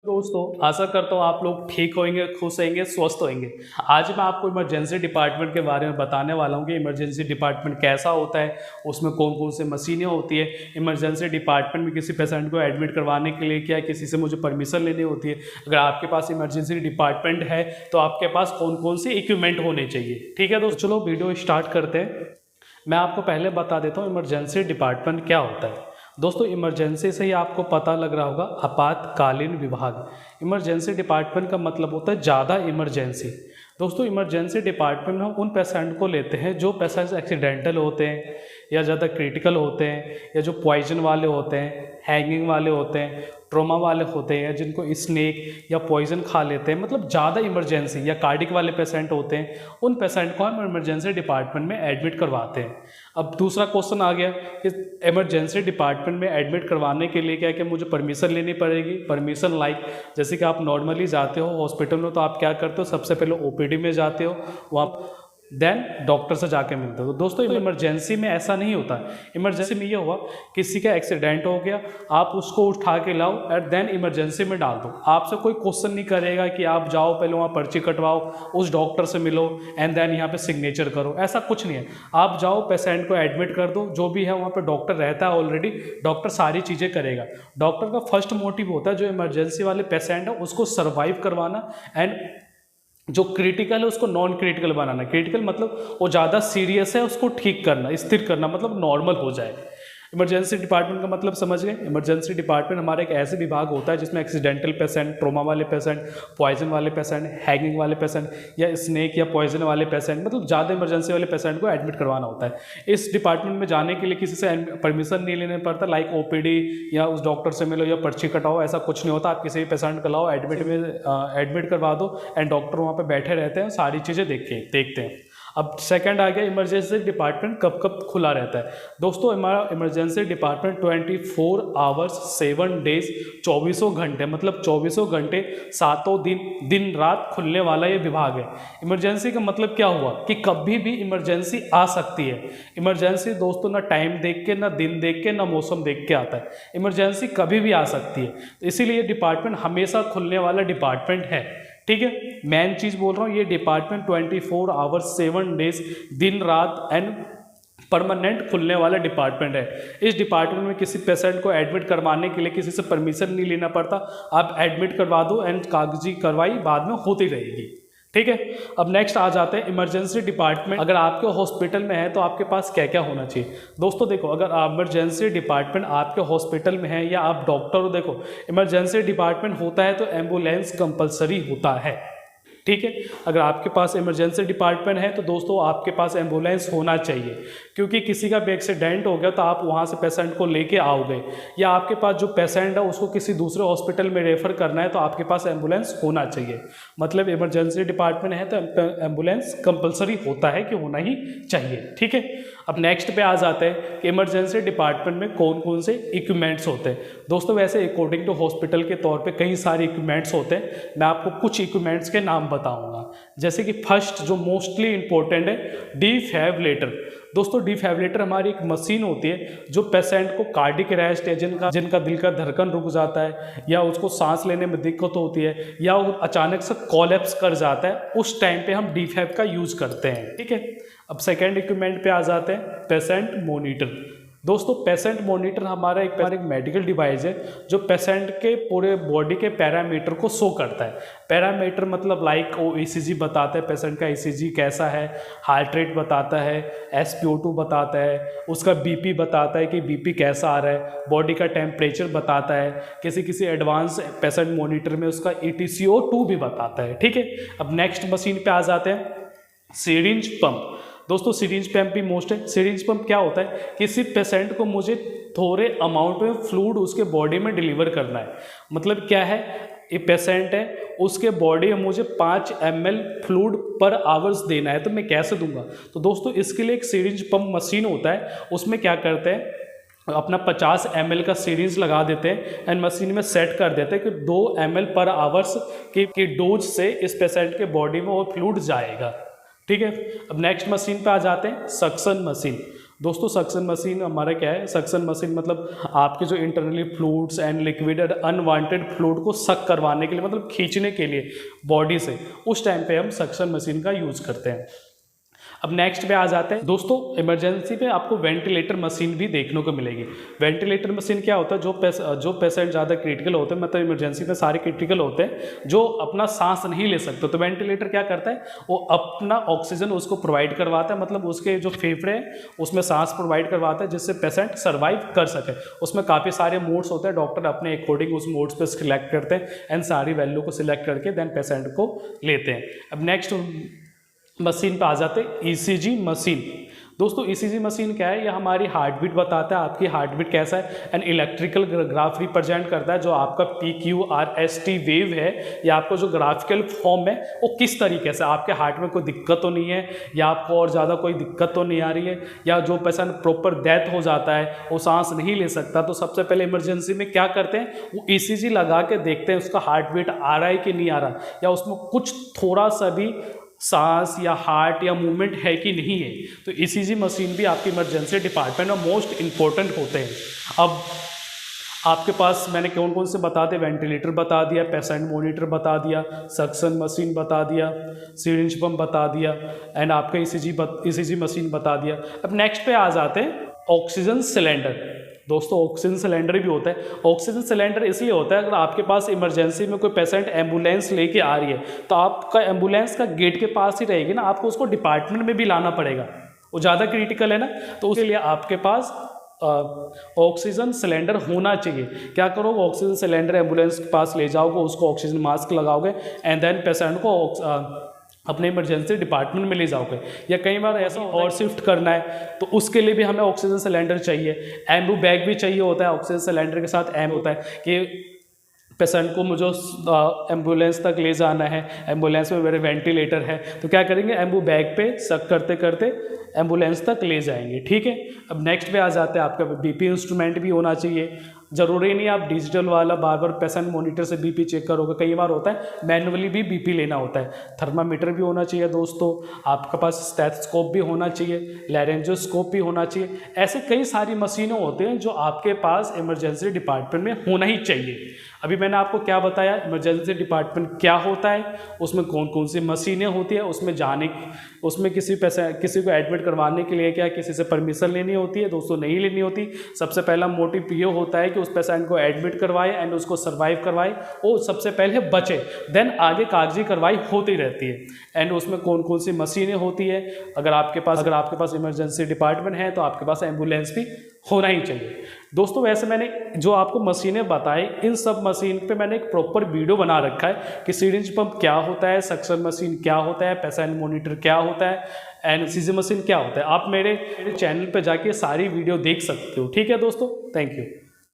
दोस्तों, आशा करता हूँ आप लोग ठीक होंगे, खुश होंगे, स्वस्थ होंगे। आज मैं आपको इमरजेंसी डिपार्टमेंट के बारे में बताने वाला हूँ कि इमरजेंसी डिपार्टमेंट कैसा होता है, उसमें कौन कौन से मशीनें होती है। इमरजेंसी डिपार्टमेंट में किसी पेशेंट को एडमिट करवाने के लिए क्या किसी से मुझे परमिशन लेनी होती है। अगर आपके पास इमरजेंसी डिपार्टमेंट है तो आपके पास कौन कौन से इक्विपमेंट होने चाहिए। ठीक है दोस्तों, चलो वीडियो स्टार्ट करते हैं। मैं आपको पहले बता देता हूँ इमरजेंसी डिपार्टमेंट क्या होता है। दोस्तों, इमरजेंसी से ही आपको पता लग रहा होगा, आपातकालीन विभाग। इमरजेंसी डिपार्टमेंट का मतलब होता है ज़्यादा इमरजेंसी। दोस्तों, इमरजेंसी डिपार्टमेंट में हम उन पेशेंट को लेते हैं जो पेशेंट्स एक्सीडेंटल होते हैं या ज़्यादा क्रिटिकल होते हैं, या जो पॉइजन वाले होते हैं, हैंगिंग वाले होते हैं, ट्रोमा वाले होते हैं, या जिनको स्नेक या पॉइजन खा लेते हैं, मतलब ज़्यादा इमरजेंसी, या कार्डिक वाले पेशेंट होते हैं। उन पेशेंट को हम इमरजेंसी डिपार्टमेंट में एडमिट करवाते हैं। अब दूसरा क्वेश्चन आ गया कि इमरजेंसी डिपार्टमेंट में एडमिट करवाने के लिए क्या क्या मुझे परमिशन लेनी पड़ेगी। परमिशन लाइक जैसे कि आप नॉर्मली जाते हो हॉस्पिटल में, तो आप क्या करते हो, सबसे पहले ओपीडी में जाते हो, वहाँ देन डॉक्टर से जाके मिलते हो। तो दोस्तों, इमरजेंसी में ऐसा नहीं होता। इमरजेंसी में ये हुआ, किसी का एक्सीडेंट हो गया, आप उसको उठा के लाओ एंड देन इमरजेंसी में डाल दो। आपसे कोई क्वेश्चन नहीं करेगा कि आप जाओ पहले वहाँ पर्ची कटवाओ, उस डॉक्टर से मिलो एंड देन यहाँ पे सिग्नेचर करो। ऐसा कुछ नहीं है। आप जाओ, पेशेंट को एडमिट कर दो, जो भी है वहाँ पर डॉक्टर रहता है ऑलरेडी, डॉक्टर सारी चीज़ें करेगा। डॉक्टर का फर्स्ट मोटिव होता है जो इमरजेंसी वाले पेशेंट है उसको सर्वाइव करवाना, एंड जो क्रिटिकल है उसको नॉन क्रिटिकल बनाना। क्रिटिकल मतलब वो ज़्यादा सीरियस है, उसको ठीक करना, स्थिर करना, मतलब नॉर्मल हो जाए। इमरजेंसी डिपार्टमेंट का मतलब समझ गए। इमरजेंसी डिपार्टमेंट हमारा एक ऐसे विभाग होता है जिसमें एक्सीडेंटल पेशेंट, ट्रोमा वाले पेशेंट, पॉइजन वाले पेशेंट, हैंगिंग वाले पेशेंट, या स्नेक या पॉइजन वाले पेशेंट, मतलब ज़्यादा इमरजेंसी वाले पेशेंट को एडमिट करवाना होता है। इस डिपार्टमेंट में जाने के लिए किसी से परमिशन नहीं लेना पड़ता, लाइक ओपीडी या उस डॉक्टर से मिलो या पर्ची कटाओ, ऐसा कुछ नहीं होता। आप किसी भी पेशेंट को लाओ, एडमिट करवा दो एंड डॉक्टर वहाँ पर बैठे रहते हैं, सारी चीज़ें देखते हैं। अब सेकंड आ गया, इमरजेंसी डिपार्टमेंट कब कब खुला रहता है। दोस्तों, हमारा इमरजेंसी डिपार्टमेंट 24 आवर्स 7 डेज 24 घंटे, मतलब 24 घंटे 7 दिन रात खुलने वाला ये विभाग है। इमरजेंसी का मतलब क्या हुआ कि कभी भी इमरजेंसी आ सकती है। इमरजेंसी दोस्तों ना टाइम देख के, ना दिन देख के, ना मौसम देख के आता है। इमरजेंसी कभी भी आ सकती है, तो इसीलिए ये डिपार्टमेंट हमेशा खुलने वाला डिपार्टमेंट है। ठीक है, मेन चीज़ बोल रहा हूँ, ये डिपार्टमेंट 24 आवर्स 7 डेज दिन रात एंड परमानेंट खुलने वाला डिपार्टमेंट है। इस डिपार्टमेंट में किसी पेशेंट को एडमिट करवाने के लिए किसी से परमिशन नहीं लेना पड़ता। आप एडमिट करवा दो एंड कागजी कार्रवाई बाद में होती रहेगी। ठीक है, अब नेक्स्ट आ जाते हैं इमरजेंसी डिपार्टमेंट। अगर आपके हॉस्पिटल में है तो आपके पास क्या क्या होना चाहिए। दोस्तों देखो, अगर इमरजेंसी डिपार्टमेंट आपके हॉस्पिटल में है या आप डॉक्टर हो, देखो इमरजेंसी डिपार्टमेंट होता है तो एम्बुलेंस कंपलसरी होता है। ठीक है, अगर आपके पास इमरजेंसी डिपार्टमेंट है तो दोस्तों आपके पास एम्बुलेंस होना चाहिए, क्योंकि किसी का भी एक्सीडेंट हो गया तो आप वहाँ से पेशेंट को लेके आओगे, या आपके पास जो पेशेंट है उसको किसी दूसरे हॉस्पिटल में रेफर करना है तो आपके पास एम्बुलेंस होना चाहिए। मतलब इमरजेंसी डिपार्टमेंट है तो एम्बुलेंस कंपलसरी होता है कि होना ही चाहिए। ठीक है, अब नेक्स्ट पे आ जाते हैं कि इमरजेंसी डिपार्टमेंट में कौन कौन से इक्विपमेंट्स होते हैं। दोस्तों, वैसे अकॉर्डिंग टू हॉस्पिटल के तौर पे कई सारे इक्विपमेंट्स होते हैं। मैं आपको कुछ इक्विपमेंट्स के नाम बताऊंगा। जैसे कि फर्स्ट जो मोस्टली इंपॉर्टेंट है, डिफिब्रिलेटर। दोस्तों, डिफिब्रिलेटर हमारी एक मशीन होती है जो पेशेंट को कार्डिक अरेस्ट है, जिनका दिल का धड़कन रुक जाता है, या उसको सांस लेने में दिक्कत होती है, या वो अचानक से कोलैप्स कर जाता है, उस टाइम पे हम डिफिब का यूज़ करते हैं। ठीक है, अब सेकेंड इक्विपमेंट पे आ जाते हैं, पेशेंट मोनीटर। दोस्तों, पेशेंट मोनीटर हमारा एक मेडिकल डिवाइस है जो पेशेंट के पूरे बॉडी के पैरामीटर को शो करता है। पैरामीटर मतलब लाइक वो ईसीजी बताता है, पेशेंट का ईसीजी कैसा है, हार्ट रेट बताता है, SpO2 बताता है, उसका बीपी बताता है कि बीपी कैसा आ रहा है, बॉडी का टेम्परेचर बताता है, किसी एडवांस पेशेंट मोनीटर में उसका EtCO2 भी बताता है। ठीक है, अब नेक्स्ट मशीन पे आ जाते हैं, सिरिंज पंप। दोस्तों, सिरिंज पंप भी मोस्ट है। सिरिंज पंप क्या होता है, किसी पेशेंट को मुझे थोड़े अमाउंट में फ्लूइड उसके बॉडी में डिलीवर करना है। मतलब क्या है, ये पेशेंट है, उसके बॉडी में मुझे 5 ml फ्लूइड पर आवर्स देना है, तो मैं कैसे दूंगा। तो दोस्तों, इसके लिए एक सिरिंज पंप मशीन होता है, उसमें क्या करते हैं, अपना 50 ml का सीरीज लगा देते हैं एंड मशीन में सेट कर देते हैं कि 2 ml पर आवर्स की डोज से इस पेशेंट के बॉडी में वो फ्लूइड जाएगा। ठीक है, अब नेक्स्ट मशीन पे आ जाते हैं, सक्शन मशीन। दोस्तों सक्शन मशीन हमारा क्या है, सक्शन मशीन मतलब आपके जो internally fluids and liquid and unwanted fluid को सक करवाने के लिए, मतलब खींचने के लिए बॉडी से, उस टाइम पे हम सक्शन मशीन का यूज़ करते हैं। अब नेक्स्ट पे आ जाते हैं दोस्तों, इमरजेंसी पे आपको वेंटिलेटर मशीन भी देखने को मिलेगी। वेंटिलेटर मशीन क्या होता है, जो पेशेंट ज़्यादा क्रिटिकल होते हैं, मतलब इमरजेंसी में सारे क्रिटिकल होते हैं, जो अपना सांस नहीं ले सकते, तो वेंटिलेटर क्या करता है, वो अपना ऑक्सीजन उसको प्रोवाइड करवाता है, मतलब उसके जो फेफड़े हैं उसमें सांस प्रोवाइड करवाता है, जिससे पेशेंट सर्वाइव कर सके। उसमें काफ़ी सारे मोड्स होते हैं, डॉक्टर अपने अकॉर्डिंग उस मोड्स पर सिलेक्ट करते हैं एंड सारी वैल्यू को सिलेक्ट करके देन पेशेंट को लेते हैं। अब नेक्स्ट मशीन पे आ जाते हैं ईसीजी मशीन। दोस्तों ईसीजी मशीन क्या है, ये हमारी हार्ट बीट बताता है, आपकी हार्ट बीट कैसा है, एंड इलेक्ट्रिकल ग्राफ रिप्रेजेंट करता है, जो आपका PQRST वेव है, या आपको जो ग्राफिकल फॉर्म है वो किस तरीके से, आपके हार्ट में कोई दिक्कत तो नहीं है, या आपको और ज़्यादा कोई दिक्कत तो नहीं आ रही है, या जो पेशेंट प्रॉपर डेथ हो जाता है, वो सांस नहीं ले सकता, तो सबसे पहले इमरजेंसी में क्या करते हैं, वो ईसीजी लगा के देखते हैं उसका हार्ट बीट आ रहा है कि नहीं आ रहा, या उसमें कुछ थोड़ा सा भी सांस या हार्ट या मूवमेंट है कि नहीं है। तो ईसीजी मशीन भी आपके इमरजेंसी डिपार्टमेंट में मोस्ट इम्पोर्टेंट होते हैं। अब आपके पास मैंने कौन कौन से बता दिए, वेंटिलेटर बता दिया, पेशेंट मॉनिटर बता दिया, सक्शन मशीन बता दिया, सिरिंज पंप बता दिया, एंड आपका ईसीजी मशीन बता दिया। अब नेक्स्ट पे आ जाते हैं ऑक्सीजन सिलेंडर। दोस्तों ऑक्सीजन सिलेंडर भी होता है। ऑक्सीजन सिलेंडर इसलिए होता है, अगर आपके पास इमरजेंसी में कोई पेशेंट एम्बुलेंस लेके आ रही है, तो आपका एम्बुलेंस का गेट के पास ही रहेगी ना, आपको उसको डिपार्टमेंट में भी लाना पड़ेगा, वो ज़्यादा क्रिटिकल है ना, तो उसके लिए आपके पास ऑक्सीजन सिलेंडर होना चाहिए। क्या करोगे, ऑक्सीजन सिलेंडर एम्बुलेंस के पास ले जाओगे, उसको ऑक्सीजन मास्क लगाओगे एंड देन पेशेंट को अपने इमरजेंसी डिपार्टमेंट में ले जाओगे। या कई बार ऐसा और शिफ्ट करना है, तो उसके लिए भी हमें ऑक्सीजन सिलेंडर चाहिए, एम्बू बैग भी चाहिए होता है, ऑक्सीजन सिलेंडर के साथ एम होता है कि पेशेंट को मुझे एम्बुलेंस तक ले जाना है, एम्बुलेंस में मेरे वेंटिलेटर है, तो क्या करेंगे, एम्बू बैग पे सक करते करते एम्बुलेंस तक ले जाएंगे। ठीक है। अब नेक्स्ट पे आ जाते हैं, आपका बीपी इंस्ट्रूमेंट भी होना चाहिए। ज़रूरी नहीं आप डिजिटल वाला बार बार पेशेंट मॉनिटर से बीपी चेक करोगे, कई बार होता है मैनुअली भी बीपी लेना होता है। थर्मामीटर भी होना चाहिए दोस्तों, आपके पास स्टेथोस्कोप भी होना चाहिए, लैरेंजोस्कोप भी होना चाहिए। ऐसे कई सारी मशीनें होती हैं जो आपके पास इमरजेंसी डिपार्टमेंट में होना ही चाहिए। अभी मैंने आपको क्या बताया, इमरजेंसी डिपार्टमेंट क्या होता है, उसमें कौन कौन सी मशीनें होती है, उसमें किसी को एडमिट करवाने के लिए क्या किसी से परमिशन लेनी होती है, दोस्तों नहीं लेनी होती। सबसे पहला मोटिव ये होता है कि उस पेशेंट को एडमिट करवाए एंड उसको सर्वाइव करवाए, वो सबसे पहले बचे, देन आगे कागजी कार्रवाई होती रहती है। एंड उसमें कौन कौन सी मशीनें होती है, अगर आपके पास इमरजेंसी डिपार्टमेंट है तो आपके पास एम्बुलेंस भी होना ही चाहिए। दोस्तों वैसे मैंने जो आपको मशीनें बताई, इन सब मशीन पे मैंने एक प्रॉपर वीडियो बना रखा है कि सिरिंज पंप क्या होता है, सक्शन मशीन क्या होता है, पेशेंट मॉनिटर क्या होता है, एंड ईसीजी मशीन क्या होता है। आप मेरे चैनल पे जाके सारी वीडियो देख सकते हो। ठीक है दोस्तों, थैंक यू।